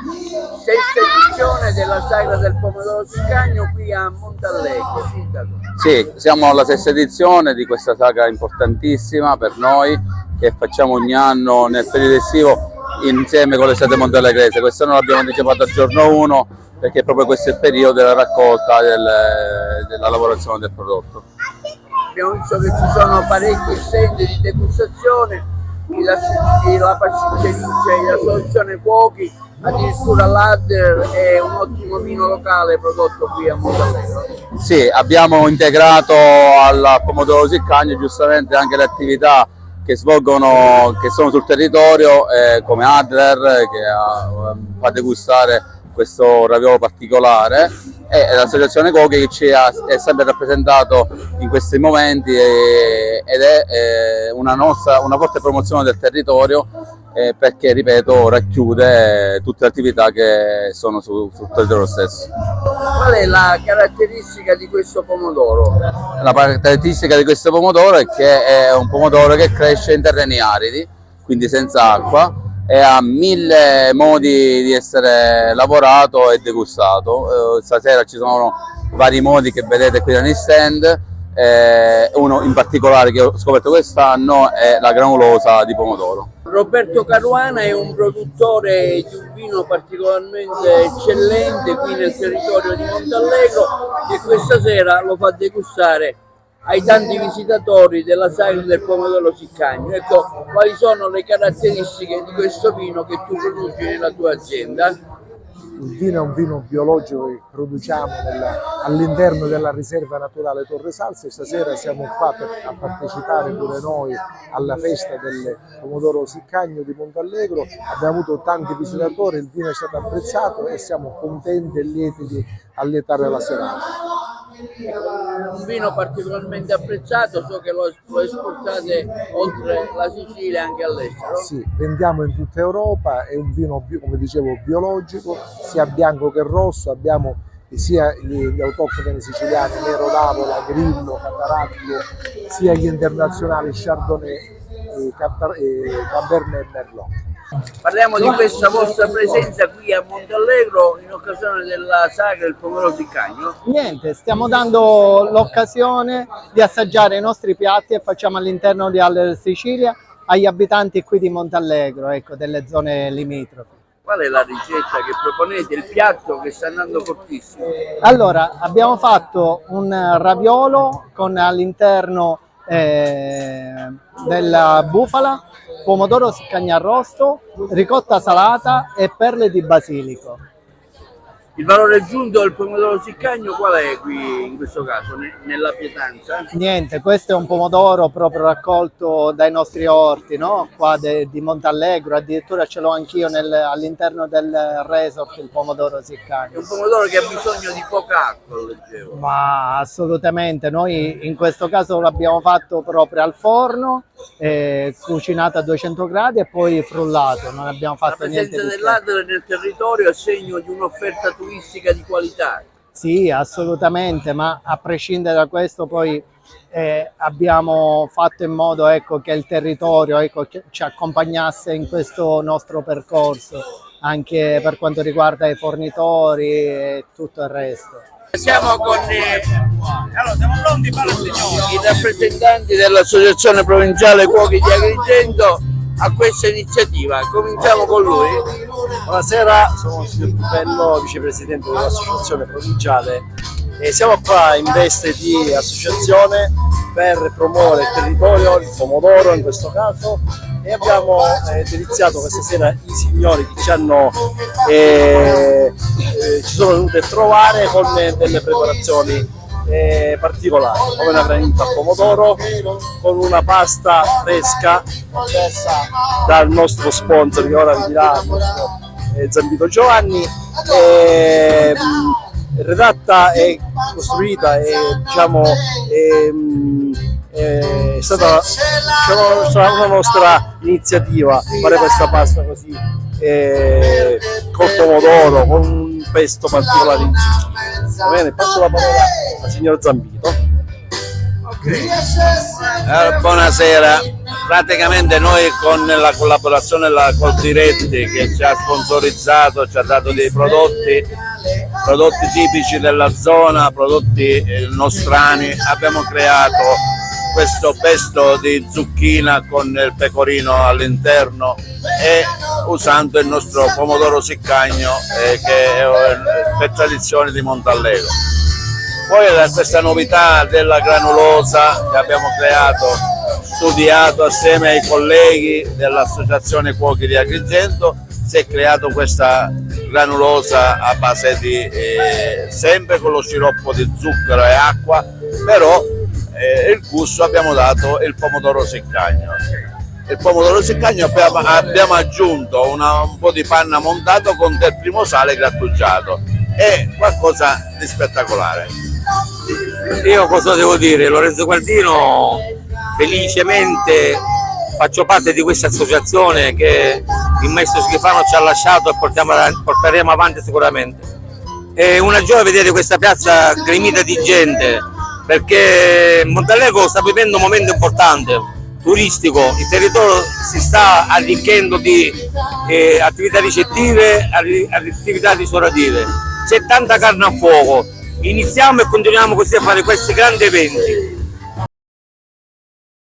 Sesta edizione della Sagra del Pomodoro Siccagno qui a Montallegro, sindaco. Sì, siamo alla sesta edizione di questa sagra importantissima per noi che facciamo ogni anno nel periodo estivo insieme con l'estate montallegrese. Quest'anno l'abbiamo anticipato al giorno 1 perché proprio questo è il periodo della raccolta della lavorazione del prodotto. Abbiamo visto che ci sono parecchi stand di degustazione, la pasticceria, la soluzione cuochi, addirittura l'Adder è un ottimo vino locale prodotto qui a Montallegro. Sì, abbiamo integrato al pomodoro Siccagno giustamente anche le attività che svolgono, che sono sul territorio, come Adler che fa degustare questo raviolo particolare, e l'associazione Cuochi che ci è sempre rappresentato in questi momenti ed è una forte promozione del territorio, perché, ripeto, racchiude tutte le attività che sono sul territorio stesso. Qual è la caratteristica di questo pomodoro? La caratteristica di questo pomodoro è che è un pomodoro che cresce in terreni aridi, quindi senza acqua, e ha 1000 modi di essere lavorato e degustato. Stasera ci sono vari modi che vedete qui negli stand, uno in particolare che ho scoperto quest'anno è la granulosa di pomodoro. Roberto Caruana è un produttore di un vino particolarmente eccellente qui nel territorio di Montallegro, che questa sera lo fa degustare ai tanti visitatori della Sagra del Pomodoro Siccagno. Ecco, quali sono le caratteristiche di questo vino che tu produci nella tua azienda? Il vino è un vino biologico che produciamo all'interno della riserva naturale Torre Salsa, e stasera siamo qua a partecipare pure noi alla festa del Pomodoro Siccagno di Montallegro. Abbiamo avuto tanti visitatori, il vino è stato apprezzato e siamo contenti e lieti di allietare la serata. Un vino particolarmente apprezzato, so che lo esportate oltre la Sicilia e anche all'estero. Sì, vendiamo in tutta Europa, è un vino, come dicevo, biologico, sia bianco che rosso. Abbiamo sia gli autoctoni siciliani, Nero d'Avola, Grillo, Cataraglio, sia gli internazionali Chardonnay, Cabernet e Merlot. Parliamo di questa vostra presenza qui a Montallegro in occasione della Sagra del Pomodoro Siccagno. Niente, stiamo dando l'occasione di assaggiare i nostri piatti e facciamo all'interno di Aller Sicilia agli abitanti qui di Montallegro, ecco, delle zone limitrofe. Qual è la ricetta che proponete, il piatto che sta andando fortissimo? Allora, abbiamo fatto un raviolo con all'interno della bufala, pomodoro Siccagno arrosto, ricotta salata e perle di basilico. Il valore aggiunto del pomodoro Siccagno qual è qui in questo caso, nella pietanza? Niente, questo è un pomodoro proprio raccolto dai nostri orti, no? Qua di Montallegro, addirittura ce l'ho anch'io all'interno del resort, il pomodoro Siccagno. È un pomodoro che ha bisogno di poca acqua, lo leggevo. Ma assolutamente, noi in questo caso l'abbiamo fatto proprio al forno, cucinato a 200 gradi e poi frullato, non abbiamo fatto niente di che. La presenza dell'Adler nel territorio è segno di un'offerta turistica di qualità. Sì, assolutamente, ma a prescindere da questo poi abbiamo fatto in modo, ecco, che il territorio, ecco, ci accompagnasse in questo nostro percorso, anche per quanto riguarda i fornitori e tutto il resto. Siamo con i rappresentanti dell'Associazione Provinciale Cuochi di Agrigento a questa iniziativa. Cominciamo con lui. Buonasera, sono il signor Tupello, vicepresidente dell'Associazione Provinciale, e siamo qua in veste di associazione per promuovere il territorio, il pomodoro in questo caso, e abbiamo deliziato questa sera i signori che ci sono venuti a trovare con delle preparazioni particolari, come una granita al pomodoro con una pasta fresca dal nostro sponsor che ora vi dirà, il nostro Zambito Giovanni, redatta e costruita e diciamo è stata una nostra iniziativa fare questa pasta così col pomodoro, con un pesto particolare di zucchine. Va bene, passo la parola al signor Zambito. Buonasera, Praticamente noi con la collaborazione della Coldiretti che ci ha sponsorizzato, ci ha dato dei prodotti tipici della zona, prodotti nostrani, abbiamo creato questo pesto di zucchina con il pecorino all'interno e usando il nostro pomodoro siccagno che è per tradizione di Montallegro. Poi questa novità della granulosa che abbiamo creato, studiato assieme ai colleghi dell'Associazione Cuochi di Agrigento, si è creato questa granulosa a base di sempre con lo sciroppo di zucchero e acqua, però il gusto abbiamo dato il pomodoro siccagno. Il pomodoro siccagno abbiamo aggiunto un po' di panna montato con del primo sale grattugiato, è qualcosa di spettacolare. Io cosa devo dire? Lorenzo Guardino, felicemente faccio parte di questa associazione che il maestro Schifano ci ha lasciato e porteremo avanti sicuramente. È una gioia vedere questa piazza gremita di gente, perché Montallegro sta vivendo un momento importante, turistico, il territorio si sta arricchendo di attività ricettive, attività ristorative, c'è tanta carne a fuoco, iniziamo e continuiamo così a fare questi grandi eventi.